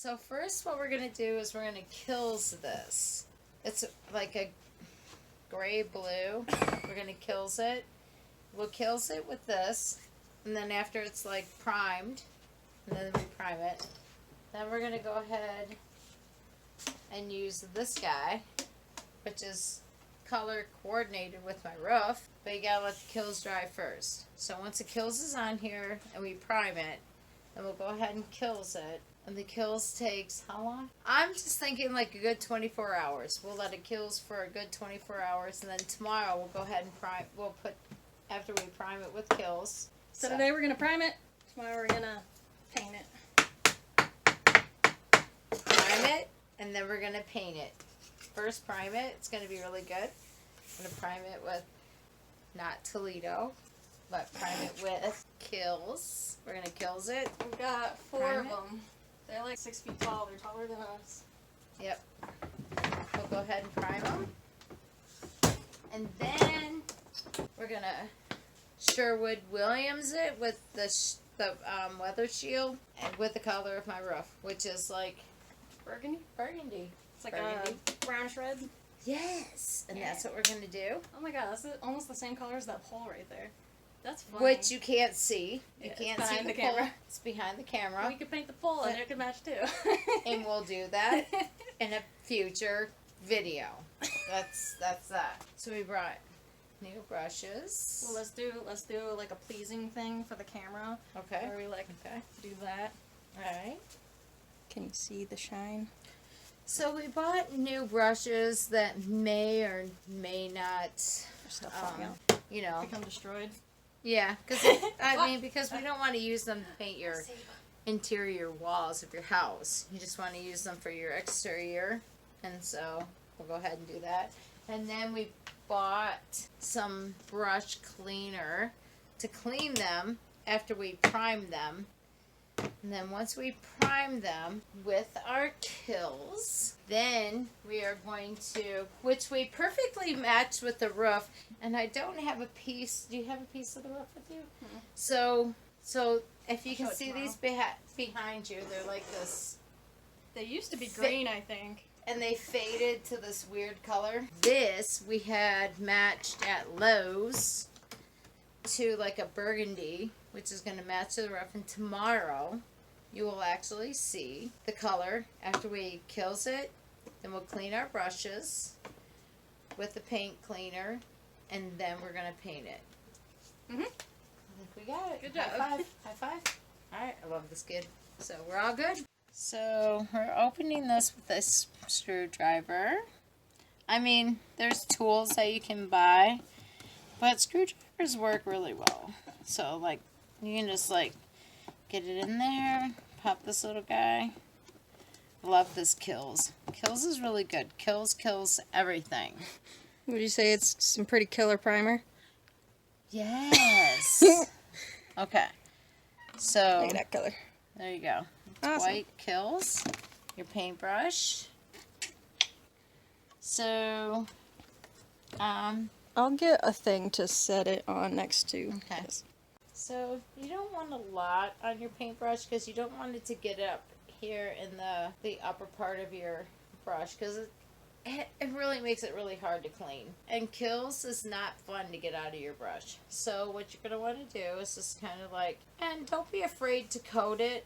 So first what we're going to do is we're going to Kilz this. It's like a gray blue. We're going to Kilz it. We'll Kilz it with this. And then after it's like primed, and then we prime it, then we're going to go ahead and use this guy, which is color coordinated with my roof. But you got to let the Kilz dry first. So once the Kilz is on here and we prime it, then we'll go ahead and Kilz it. And the Kilz takes how long? I'm just thinking like a good 24 hours. We'll let it Kilz for a good 24 hours, and then tomorrow we'll go ahead and prime. We'll put, after we prime it with Kilz. So today we're going to prime it. Tomorrow we're going to paint it. Prime it, and then we're going to paint it. First prime it. It's going to be really good. I'm going to prime it with, not Toledo, but prime it with Kilz. We're going to Kilz it. We've got 4 of them. They're like 6 feet tall. They're taller than us. Yep. We'll go ahead and prime them. And then we're going to Sherwin-Williams it with the weather shield and with the color of my roof, which is like burgundy. It's like burgundy. A brownish red. Yes, and that's what we're gonna do. Oh my god, that's almost the same color as that pole right there. That's funny. Which you can't see. You Yeah, can't see the camera. pole. It's behind the camera. We could paint the pole and it could match too. And we'll do that in a future video. That's that. So we brought new brushes. Well, let's do like a pleasing thing for the camera. Okay. Where we like do that. Alright. Can you see the shine? So we bought new brushes that may or may not, you know, become destroyed. Yeah, because because we don't want to use them to paint your interior walls of your house. You just want to use them for your exterior, and so we'll go ahead and do that. And then we bought some brush cleaner to clean them after we prime them. And then once we prime them with our Kilz, then we are going to, which we perfectly matched with the roof. And I don't have a piece. Do you have a piece of the roof with you? Mm-hmm. So if you can see these behind you, they're like this. They used to be green, I think. And they faded to this weird color. This we had matched at Lowe's to like a burgundy, which is going to match to the roof. And tomorrow you will actually see the color after we Kilz it. Then we'll clean our brushes with the paint cleaner, and then we're going to paint it. Mm-hmm. I think we got it. Good job. High five. High five. Alright, I love this kid. So we're all good. So we're opening this with this screwdriver. I mean, there's tools that you can buy, but screwdrivers work really well. So like, you can just like get it in there, pop this little guy. Love this Kilz. Kilz is really good. Kilz kills everything. Would you say it's some pretty killer primer? Yes. Okay. So Look at that color. there you go. Awesome. White Kilz. Your paintbrush. So I'll get a thing to set it on next to this. So you don't want a lot on your paintbrush because you don't want it to get up here in the upper part of your brush because it really makes it really hard to clean. And Kilz is not fun to get out of your brush. So what you're going to want to do is just kind of like, and don't be afraid to coat it.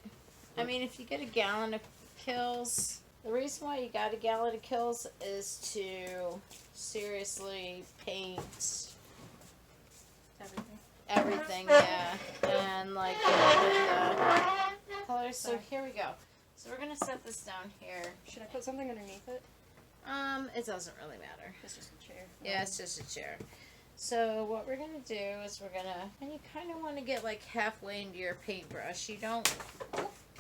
I mean, if you get a gallon of Kilz, the reason why you got a gallon of Kilz is to seriously paint everything, yeah, and like the colors. So here we go. So we're gonna set this down here. Should I put something underneath it? It doesn't really matter. It's just a chair. Yeah, it's just a chair. So what we're gonna do is and you kind of want to get like halfway into your paintbrush.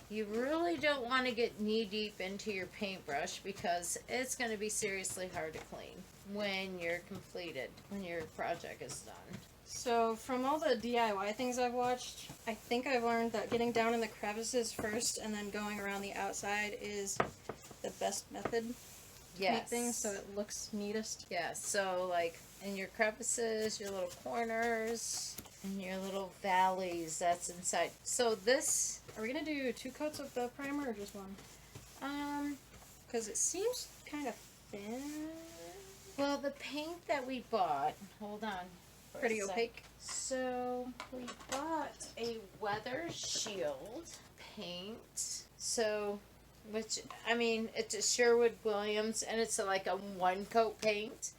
You really don't want to get knee deep into your paintbrush because it's going to be seriously hard to clean when you're completed, when your project is done. So from all the DIY things I've watched, I think I've learned that getting down in the crevices first and then going around the outside is the best method to make things so it looks neatest. Yeah, so like in your crevices, your little corners, and your little valleys that's inside. So this... Are we going to do 2 coats of the primer or just 1? Because it seems kind of thin. Well, the paint that we bought, hold on. Pretty opaque. So, we bought a weather shield paint. So, which, I mean, it's a Sherwin-Williams, and it's like a one-coat paint.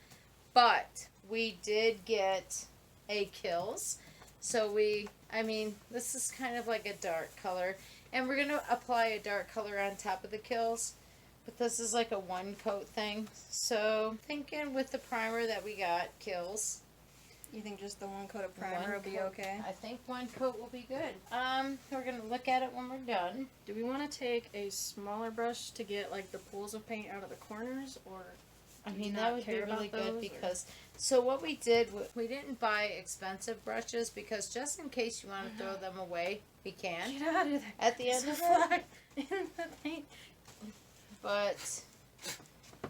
But, we did get a Kilz. So, this is kind of like a dark color. And we're going to apply a dark color on top of the Kilz. But this is like a one-coat thing. So, thinking with the primer that we got, Kilz. You think just the one coat of primer will be okay? I think one coat will be good. We're going to look at it when we're done. Do we want to take a smaller brush to get like the pools of paint out of the corners, or that would be really good because, so what we did, we didn't buy expensive brushes because just in case you want to throw them away, we can. Get out of there. At the end of it. In the paint. But,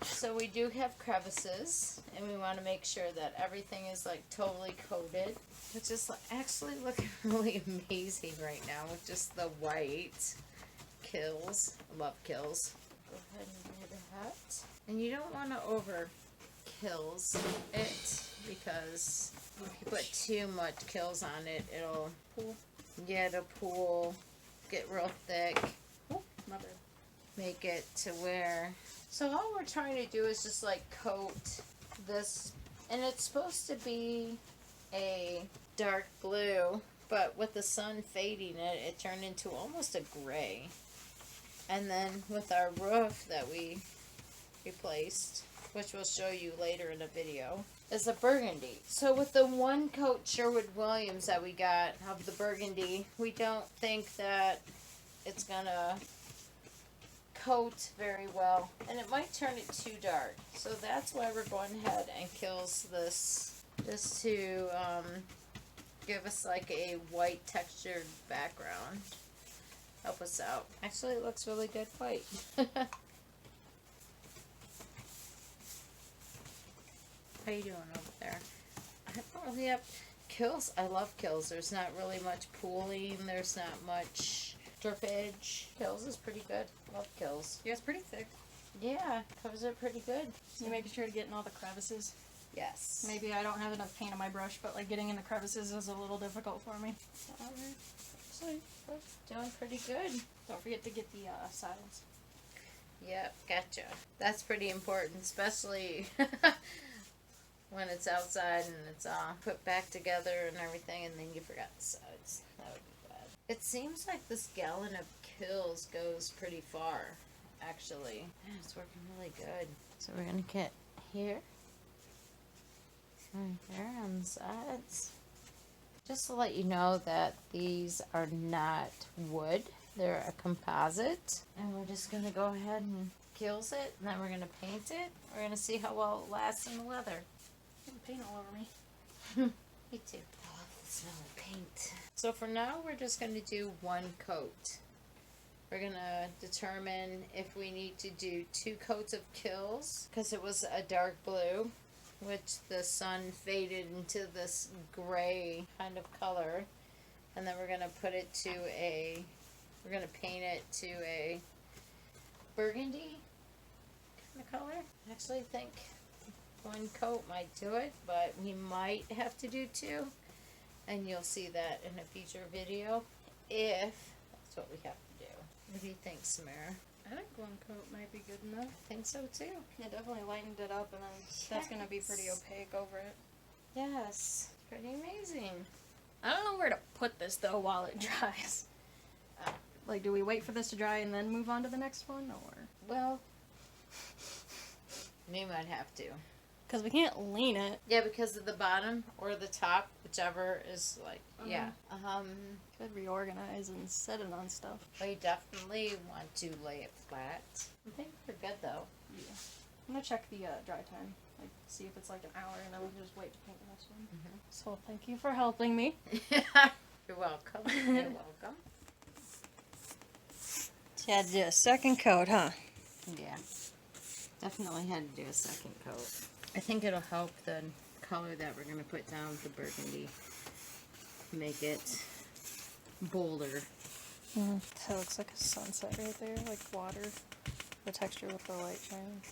so we do have crevices, and we want to make sure that everything is like totally coated, which is actually looking really amazing right now with just the white Kilz. I love Kilz. Go ahead and do that. And you don't want to over Kilz it because if you put too much Kilz on it, it'll Pool. Yeah, it'll pool, get real thick. Oh, my bad. Make it to where, so all we're trying to do is just like coat this, and it's supposed to be a dark blue, but with the sun fading it, it turned into almost a gray. And then with our roof that we replaced, which we'll show you later in a video, is a burgundy. So with the one coat Sherwin-Williams that we got of the burgundy, we don't think that it's gonna coat very well, and it might turn it too dark. So that's why we're going ahead and Kilz this just to give us like a white textured background. Help us out. Actually, it looks really good white. How you doing over there? I don't really have Kilz. I love Kilz. There's not really much pooling. There's not much drippage. Kilz is pretty good. Love Kilz. Yeah, it's pretty thick. Yeah, covers it pretty good. You making sure to get in all the crevices? Yes. Maybe I don't have enough paint on my brush, but like getting in the crevices is a little difficult for me. Actually, that's doing pretty good. Don't forget to get the sides. Yep, gotcha. That's pretty important, especially when it's outside and it's all put back together and everything, and then you forgot the sides. That would be bad. It seems like this gallon of Kilz goes pretty far, actually. Yeah, it's working really good. So we're gonna get here, right there on the sides. Just to let you know that these are not wood. They're a composite. And we're just going to go ahead and Kilz it. And then we're going to paint it. We're going to see how well it lasts in the weather. Paint all over me. Me too. I love the smell of paint. So for now, we're just going to do one coat. We're going to determine if we need to do 2 coats of Kilz, because it was a dark blue, which the sun faded into this gray kind of color. And then we're going to put it to we're going to paint it to a burgundy kind of color. I actually think 1 coat might do it, but we might have to do 2. And you'll see that in a future video if that's what we have to do. What do you think, Samara? I think 1 coat might be good enough. I think so too. It definitely lightened it up, and then that's going to be pretty opaque over it. Yes. Pretty amazing. I don't know where to put this, though, while it dries. Like, do we wait for this to dry and then move on to the next one, or? Well, we might have to. Because we can't lean it. Yeah, because of the bottom or the top, whichever is like, yeah. Could reorganize and set it on stuff. We definitely want to lay it flat. I think we're good though. Yeah. I'm gonna check the dry time. Like, see if it's like an hour, and then we can just wait to paint the next one. So thank you for helping me. You're welcome. You're welcome. So you had to do a 2nd coat, huh? Yeah. Definitely had to do a 2nd coat. I think it'll help the color that we're going to put down with the burgundy. Make it bolder. That looks like a sunset right there, like water. the texture with the light shining.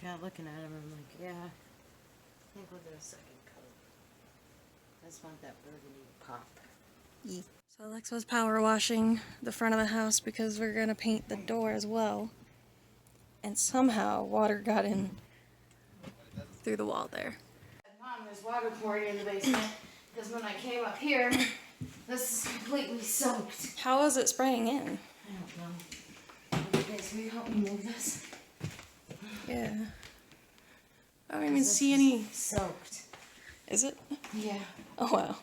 Yeah, looking at them, I'm like, yeah, I think we'll do a second coat. I just want that burgundy pop. Yeah. So Alexa was power washing the front of the house because we're gonna paint the door as well. And somehow water got in through the wall there. Mom, there's water pouring in the basement because when I came up here, this is completely soaked. How is it spraying in? I don't know. Okay, so will you help me move this? Yeah. I don't even see any. Soaked. Is it? Yeah. Oh wow.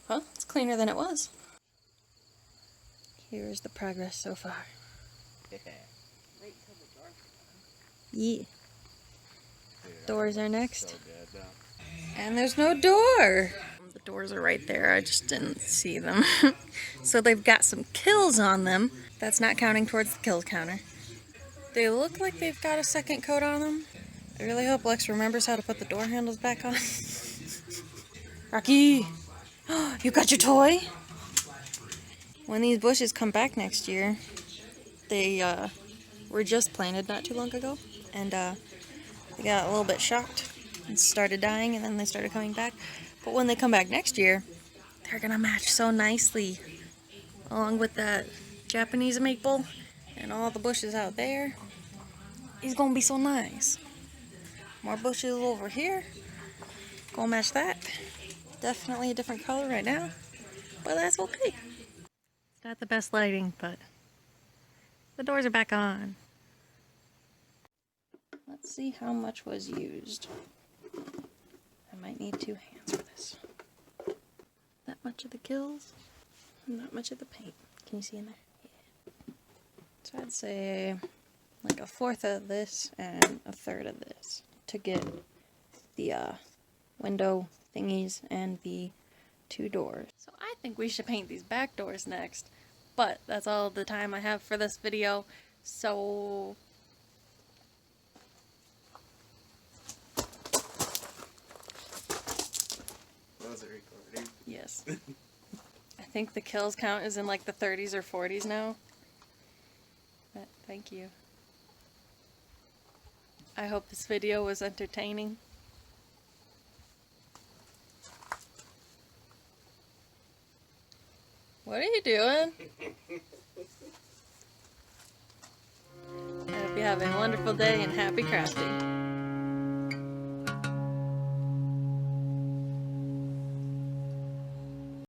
Well, it's cleaner than it was. Here's the progress so far. Yeah. Doors are next. And there's no door! The doors are right there, I just didn't see them. So they've got some Kilz on them. That's not counting towards the Kilz counter. They look like they've got a second coat on them. I really hope Lex remembers how to put the door handles back on. Rocky! You got your toy? When these bushes come back next year, they were just planted not too long ago, and they got a little bit shocked and started dying, and then they started coming back. But when they come back next year, they're gonna match so nicely, along with that Japanese maple and all the bushes out there. It's gonna be so nice. More bushes over here. Gonna match that. Definitely a different color right now, but that's okay. It's not the best lighting, but the doors are back on. Let's see how much was used. I might need 2 hands for this. That much of the Kilz, not much of the paint. Can you see in there? Yeah. So I'd say like 1/4 of this and 1/3 of this to get the window thingies and the 2 doors. So I think we should paint these back doors next, but that's all the time I have for this video, so Was it recording? yes. I think the Kilz count is in like the 30s or 40s now. But thank you. I hope this video was entertaining. What are you doing? I hope you have a wonderful day and happy crafting.